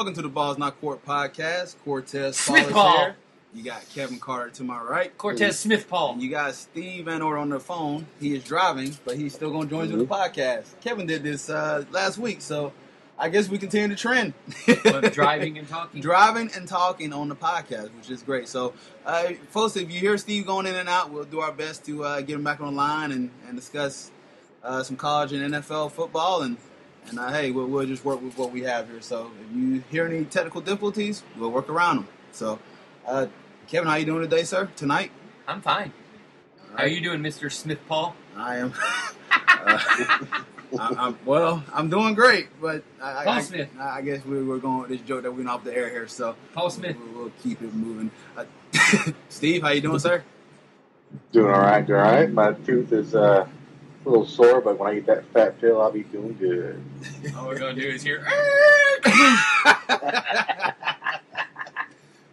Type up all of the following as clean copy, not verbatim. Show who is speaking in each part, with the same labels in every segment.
Speaker 1: Welcome to the Balls Not Court podcast. Cortez
Speaker 2: Smith
Speaker 1: Paul
Speaker 2: Paul.
Speaker 1: is here. You got Kevin Carter to my right.
Speaker 2: Cortez Smith Paul.
Speaker 1: And you got Steve Vanorder on the phone. He is driving, but he's still going to join us on the podcast. Kevin did this last week, so I guess we continue the trend.
Speaker 2: Driving and talking.
Speaker 1: Driving and talking on the podcast, which is great. So, folks, if you hear Steve going in and out, we'll do our best to get him back on the line and discuss some college and NFL football. And hey, we'll just work with what we have here. So if you hear any technical difficulties, we'll work around them. So, Kevin, how you doing today, sir? Tonight?
Speaker 2: I'm fine. Right. How are you doing, Mr. Smith Paul?
Speaker 1: I am. I'm doing great, but
Speaker 2: Paul Smith.
Speaker 1: I guess we're going with this joke that we're off the air here. So
Speaker 2: Paul Smith.
Speaker 1: We'll keep it moving. Steve, how you doing, sir?
Speaker 3: Doing all right. My tooth is a little sore, but when I eat that fat pill, I'll be doing good.
Speaker 2: All we're going to do is hear...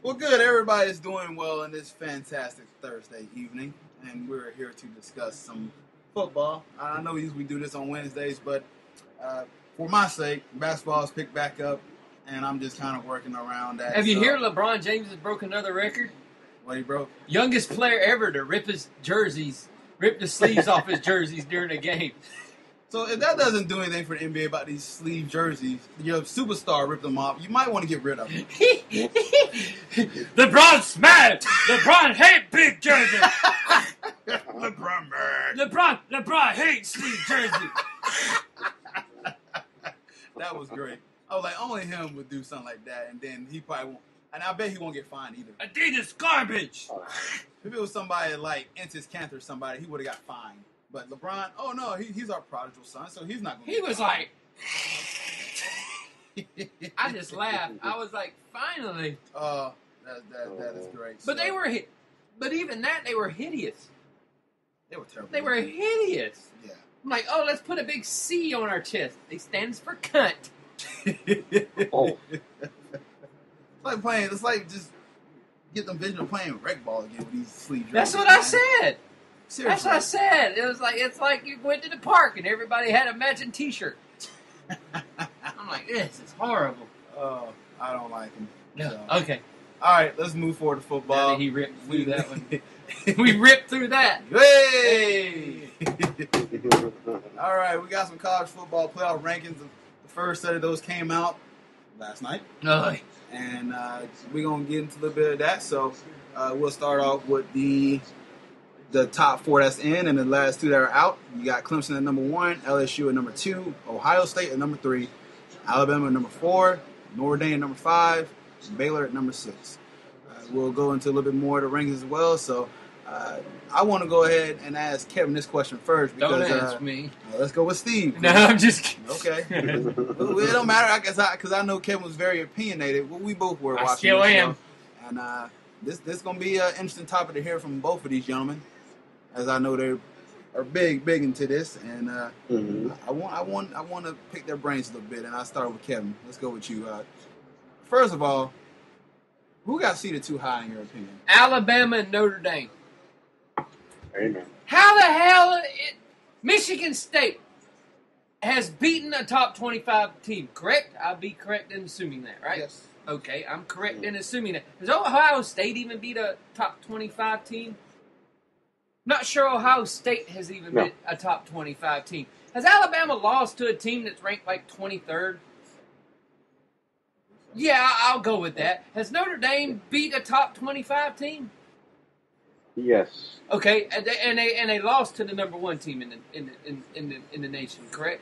Speaker 1: Well, good. Everybody is doing well in this fantastic Thursday evening, and we're here to discuss some football. I know we usually do this on Wednesdays, but for my sake, basketball's picked back up, and I'm just kind of working around that.
Speaker 2: Have you heard LeBron James has broke another record?
Speaker 1: What he broke?
Speaker 2: Youngest player ever to rip the sleeves off his jerseys during a game.
Speaker 1: So if that doesn't do anything for the NBA about these sleeve jerseys, your superstar ripped them off, you might want to get rid of them.
Speaker 2: LeBron smash! LeBron hate big jerseys!
Speaker 1: LeBron mad.
Speaker 2: LeBron hates sleeve jerseys!
Speaker 1: That was great. I was like, only him would do something like that, and then he probably won't. And I bet he won't get fined either.
Speaker 2: Adidas garbage!
Speaker 1: If it was somebody like Entis Cantor or somebody, he would have got fined. But LeBron, oh no, he's our prodigal son, so he's not going to
Speaker 2: He was like... I just laughed. I was like, finally.
Speaker 1: That is great.
Speaker 2: But they were... But even that, they were hideous.
Speaker 1: They were terrible.
Speaker 2: They were hideous.
Speaker 1: Yeah.
Speaker 2: I'm like, oh, let's put a big C on our chest. It stands for cunt.
Speaker 3: Oh.
Speaker 1: It's like just get them vision of playing rec ball again with these sleeve jerseys.
Speaker 2: That's what I said.
Speaker 1: Seriously.
Speaker 2: That's what I said. It's like you went to the park and everybody had a matching T-shirt. I'm like, this is horrible.
Speaker 1: Oh, I don't like him.
Speaker 2: No.
Speaker 1: So.
Speaker 2: Okay.
Speaker 1: All right, let's move forward to football.
Speaker 2: Now that he ripped through that one. We ripped through that.
Speaker 1: Hey! All right, we got some college football playoff rankings. The first set of those came out last night.
Speaker 2: Oh.
Speaker 1: And we're going to get into a little bit of that. So we'll start off with the top four that's in and the last two that are out. You got Clemson at number 1, LSU at number 2, Ohio State at number 3, Alabama at number 4, Notre Dame at number 5, Baylor at number 6. We'll go into a little bit more of the rankings as well. So I want to go ahead and ask Kevin this question first. Because,
Speaker 2: Don't ask me.
Speaker 1: Let's go with Steve.
Speaker 2: No, I'm just kidding.
Speaker 1: Okay. It don't matter, I guess, because I know Kevin was very opinionated. Well, we both were watching
Speaker 2: still
Speaker 1: this
Speaker 2: am.
Speaker 1: show. And this is going to be an interesting topic to hear from both of these gentlemen, as I know they are big into this. And I want to pick their brains a little bit. And I'll start with Kevin. Let's go with you. First of all, who got seated too high in your opinion?
Speaker 2: Alabama and Notre Dame.
Speaker 3: Amen.
Speaker 2: How the hell Michigan State has beaten a top 25 team, correct? I'll be correct in assuming that, right?
Speaker 1: Yes.
Speaker 2: Okay, I'm correct in assuming that. Has Ohio State even beat a top 25 team? Not sure Ohio State has even beat a top 25 team. Has Alabama lost to a team that's ranked like 23rd? Yeah, I'll go with that. Has Notre Dame beat a top 25 team?
Speaker 3: Yes.
Speaker 2: Okay, and they lost to the number 1 team in the nation, correct?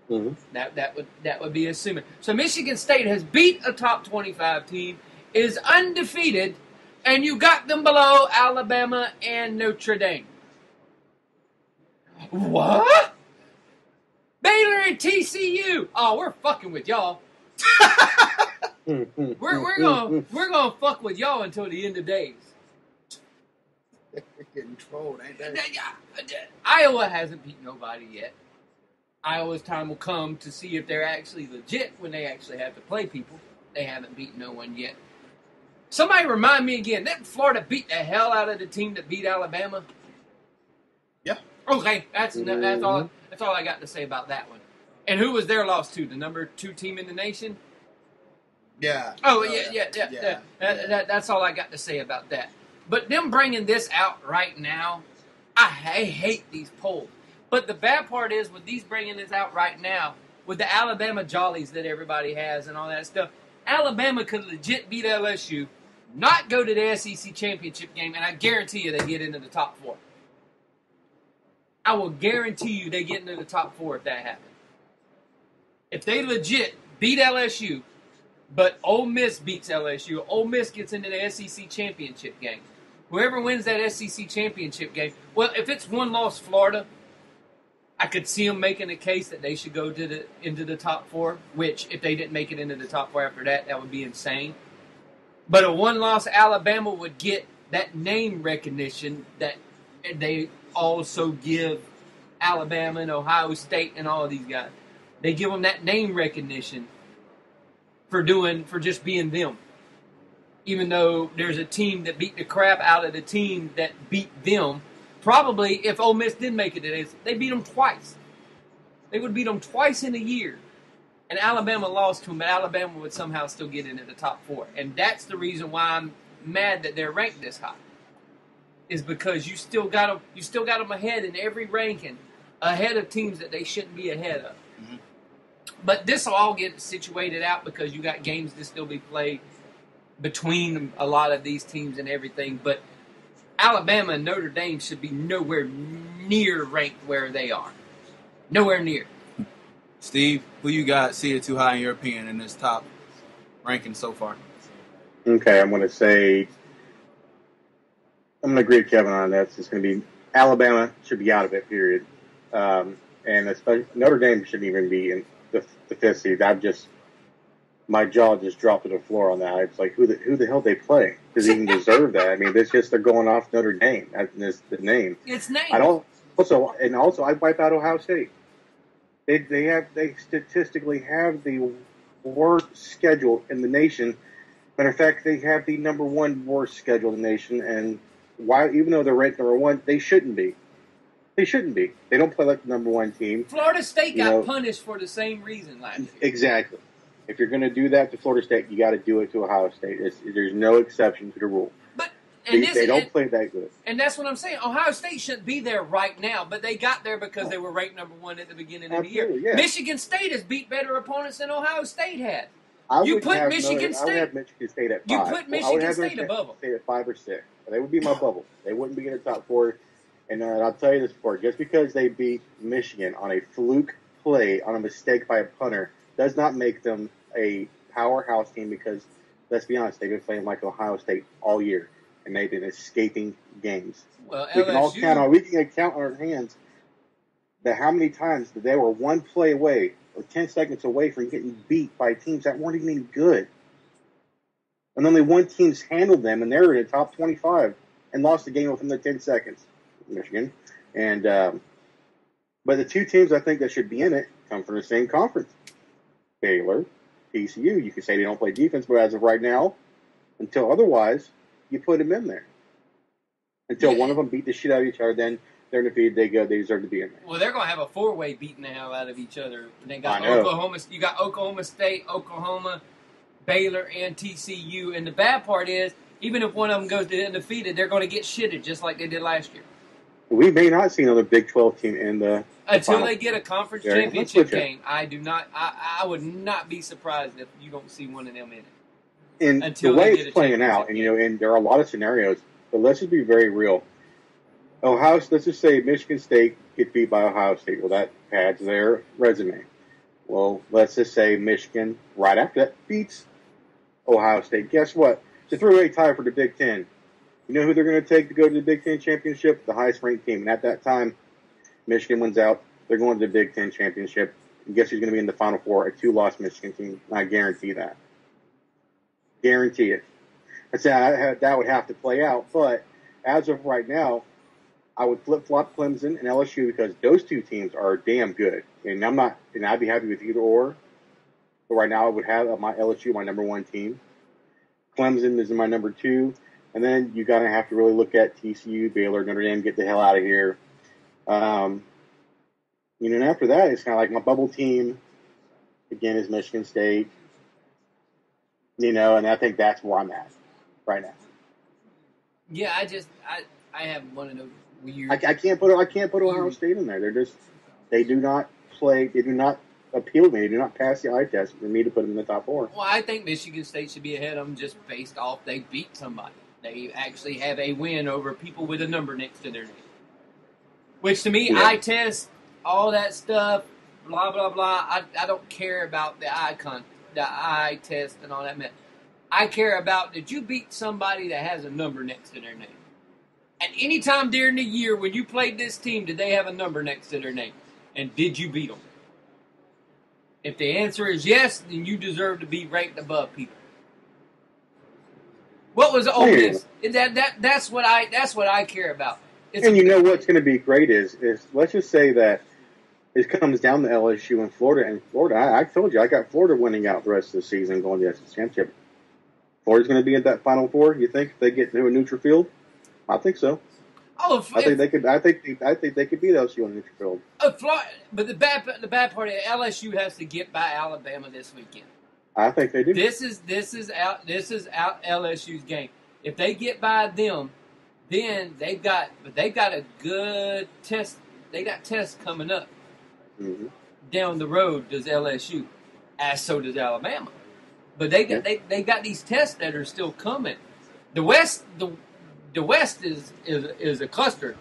Speaker 3: Mm-hmm.
Speaker 2: That would be assuming. So Michigan State has beat a top 25 team, is undefeated, and you got them below Alabama and Notre Dame. What? Baylor and TCU. Oh, we're fucking with y'all. we're gonna fuck with y'all until the end of days.
Speaker 1: They're getting trolled, ain't they?
Speaker 2: Iowa hasn't beat nobody yet. Iowa's time will come to see if they're actually legit when they actually have to play people. They haven't beaten no one yet. Somebody remind me again, didn't Florida beat the hell out of the team that beat Alabama?
Speaker 1: Yeah.
Speaker 2: Okay, that's all I got to say about that one. And who was their loss to? The number 2 team in the nation?
Speaker 1: Yeah.
Speaker 2: Oh, yeah. That's all I got to say about that. But them bringing this out right now, I hate these polls. But the bad part is with these bringing this out right now, with the Alabama jollies that everybody has and all that stuff, Alabama could legit beat LSU, not go to the SEC championship game, and I guarantee you they get into the top 4. I will guarantee you they get into the top 4 if that happens. If they legit beat LSU, but Ole Miss beats LSU, Ole Miss gets into the SEC championship game. Whoever wins that SEC championship game, well, if it's one-loss Florida, I could see them making a case that they should go into the top 4, which if they didn't make it into the top 4 after that, that would be insane. But a one-loss Alabama would get that name recognition that they also give Alabama and Ohio State and all of these guys. They give them that name recognition for just being them. Even though there's a team that beat the crap out of the team that beat them, probably if Ole Miss did make it, they beat them twice. They would beat them twice in a year. And Alabama lost to them, but Alabama would somehow still get into the top 4. And that's the reason why I'm mad that they're ranked this high. Is because you still got them ahead in every ranking, ahead of teams that they shouldn't be ahead of. Mm-hmm. But this will all get situated out because you got games to still be played between a lot of these teams and everything. But Alabama and Notre Dame should be nowhere near ranked where they are. Nowhere near.
Speaker 1: Steve, who you got seated too high in your opinion in this top ranking so far?
Speaker 3: Okay, I'm going to agree with Kevin on that. It's going to be Alabama should be out of it, period. And especially Notre Dame shouldn't even be in the 5th seed. My jaw just dropped to the floor on that. It's like, who the hell they play? Does he even deserve that? I mean, they're going off Notre Dame. That's the name.
Speaker 2: It's name.
Speaker 3: Also, I wipe out Ohio State. They statistically have the worst schedule in the nation. Matter of fact, they have the number 1 worst schedule in the nation. And why, even though they're ranked number 1, they shouldn't be. They shouldn't be. They don't play like the number 1 team.
Speaker 2: Florida State got punished for the same reason last year.
Speaker 3: Exactly. If you're going to do that to Florida State, you got to do it to Ohio State. There's no exception to the rule.
Speaker 2: But
Speaker 3: they don't play that good.
Speaker 2: And that's what I'm saying. Ohio State shouldn't be there right now, but they got there because they were ranked number 1 at the beginning of the year.
Speaker 3: Yeah.
Speaker 2: Michigan State has beat better opponents than Ohio State had.
Speaker 3: I would have Michigan State at 5.
Speaker 2: You put Michigan State above them.
Speaker 3: State at 5 or 6. They would be my bubble. They wouldn't be in the top 4. And I'll tell you this before. Just because they beat Michigan on a fluke play, on a mistake by a punter, does not make them a powerhouse team because, let's be honest, they've been playing like Ohio State all year. And they've been escaping games.
Speaker 2: Well,
Speaker 3: we can count on our hands that how many times that they were 1 play away or 10 seconds away from getting beat by teams that weren't even good. And only one team's handled them, and they're in the top 25 and lost the game within the 10 seconds. Michigan. And but the 2 teams I think that should be in it come from the same conference. Baylor, TCU. You could say they don't play defense, but as of right now, until otherwise, you put them in there. Until one of them beat the shit out of each other, then they're defeated. They deserve to be in there.
Speaker 2: Well, they're going to have a 4-way beating the hell out of each other. They got Oklahoma. You got Oklahoma State, Oklahoma, Baylor, and TCU. And the bad part is, even if one of them goes to undefeated, they're going to get shitted just like they did last year.
Speaker 3: We may not see another Big 12 team in
Speaker 2: until they get a conference championship game. I would not be surprised if you don't see one of them in it.
Speaker 3: And the way it's playing out, and there are a lot of scenarios, but let's just be very real. Let's just say Michigan State gets beat by Ohio State. Well, that pads their resume. Well, let's just say Michigan, right after that, beats Ohio State. Guess what? It's a 3-way tie for the Big Ten. You know who they're going to take to go to the Big Ten championship? The highest-ranked team. And at that time, Michigan wins out. They're going to the Big Ten championship. And guess who's going to be in the Final Four? A 2-loss Michigan team. I guarantee that. Guarantee it. That would have to play out. But as of right now, I would flip-flop Clemson and LSU because those 2 teams are damn good. And I'd be happy with either or. But right now, I would have my LSU, my number 1 team. Clemson is my number 2. And then you gotta have to really look at TCU, Baylor, Notre Dame, get the hell out of here. And after that, it's kind of like my bubble team. Again, is Michigan State. And I think that's where I'm at right now.
Speaker 2: Yeah, I have one of those weird.
Speaker 3: I can't put Ohio State in there. They do not appeal to me. They do not pass the eye test for me to put them in the top 4.
Speaker 2: Well, I think Michigan State should be ahead of them just based off they beat somebody. They actually have a win over people with a number next to their name. Which to me, eye test, all that stuff, blah, blah, blah. I don't care about the eye test and all that. I care about, did you beat somebody that has a number next to their name? And any time during the year when you played this team, did they have a number next to their name? And did you beat them? If the answer is yes, then you deserve to be ranked above people. What was Ole Miss? That's what I care about.
Speaker 3: And what's going to be great is let's just say that it comes down to LSU and Florida. And Florida, I told you, I got Florida winning out the rest of the season, going to the SEC championship. Florida's going to be in that Final Four. You think if they get to a neutral field? I think so. I think they could beat LSU on a neutral field.
Speaker 2: But the bad part is LSU has to get by Alabama this weekend.
Speaker 3: I think they do.
Speaker 2: This is out LSU's game. If they get by them, then they've got a good test. They got tests coming up down the road. Does LSU? As so does Alabama. But they got these tests that are still coming. The West is a cluster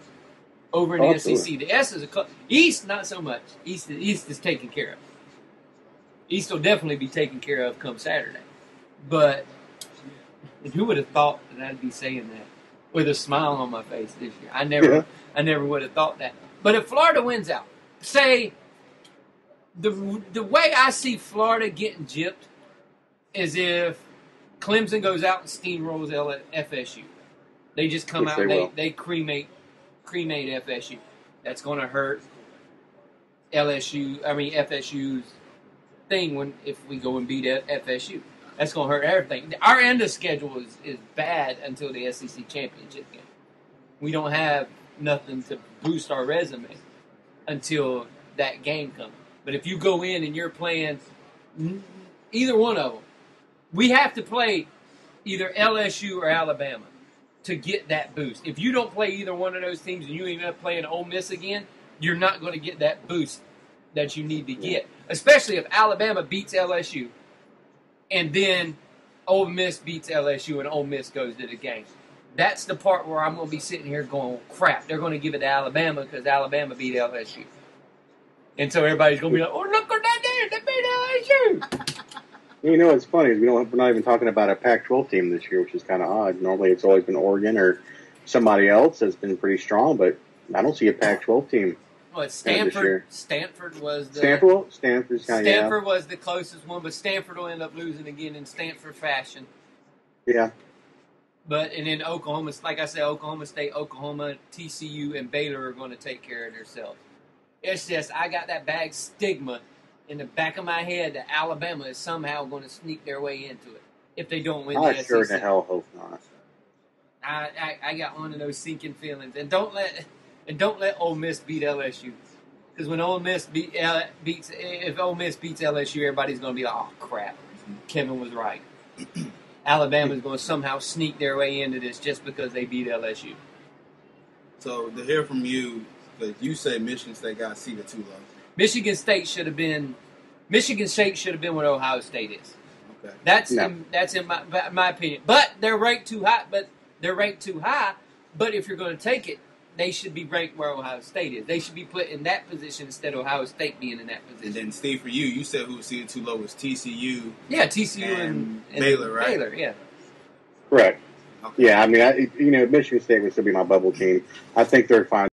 Speaker 2: over in the SEC. The S is a cluster. East not so much. East is taken care of. East will definitely be taken care of come Saturday. But who would have thought that I'd be saying that with a smile on my face this year? I never would have thought that. But if Florida wins out, say the way I see Florida getting gypped is if Clemson goes out and steamrolls FSU. They just come out and they cremate FSU. That's going to hurt FSU's thing if we go and beat FSU. That's going to hurt everything. Our end of schedule is bad until the SEC championship game. We don't have nothing to boost our resume until that game comes. But if you go in and you're playing either one of them, we have to play either LSU or Alabama to get that boost. If you don't play either one of those teams and you end up playing Ole Miss again, you're not going to get that boost that you need to get. Especially if Alabama beats LSU and then Ole Miss beats LSU and Ole Miss goes to the game. That's the part where I'm going to be sitting here going, crap, they're going to give it to Alabama because Alabama beat LSU. And so everybody's going to be like, oh, look what they did. They beat LSU.
Speaker 3: What's funny is we're not even talking about a Pac-12 team this year, which is kind of odd. Normally it's always been Oregon or somebody else that's been pretty strong, but I don't see a Pac-12 team.
Speaker 2: Well, Stanford was the...
Speaker 3: Stanford
Speaker 2: was the closest one, but Stanford will end up losing again in Stanford fashion.
Speaker 3: Yeah.
Speaker 2: And then Oklahoma, like I said, Oklahoma State, Oklahoma, TCU, and Baylor are going to take care of themselves. It's just, I got that bad stigma in the back of my head that Alabama is somehow going to sneak their way into it if they don't win the SEC.
Speaker 3: I sure the hell hope not.
Speaker 2: I got one of those sinking feelings, and don't let Ole Miss beat LSU, because when Ole Miss if Ole Miss beats LSU, everybody's going to be like, oh crap, Kevin was right. Alabama's going to somehow sneak their way into this just because they beat LSU.
Speaker 1: So to hear from you, because you say Michigan State got seeded too low.
Speaker 2: Michigan State should have been what Ohio State is.
Speaker 1: Okay.
Speaker 2: That's in my opinion. But they're ranked too high. But if you're going to take it, they should be ranked where Ohio State is. They should be put in that position instead of Ohio State being in that position.
Speaker 1: And then Steve, for you said who was seeded too low was TCU.
Speaker 2: Yeah, TCU and
Speaker 1: Baylor, right?
Speaker 2: Baylor, yeah.
Speaker 3: Correct.
Speaker 1: Okay.
Speaker 3: Yeah, I mean, Michigan State would still be my bubble team. I think they're fine.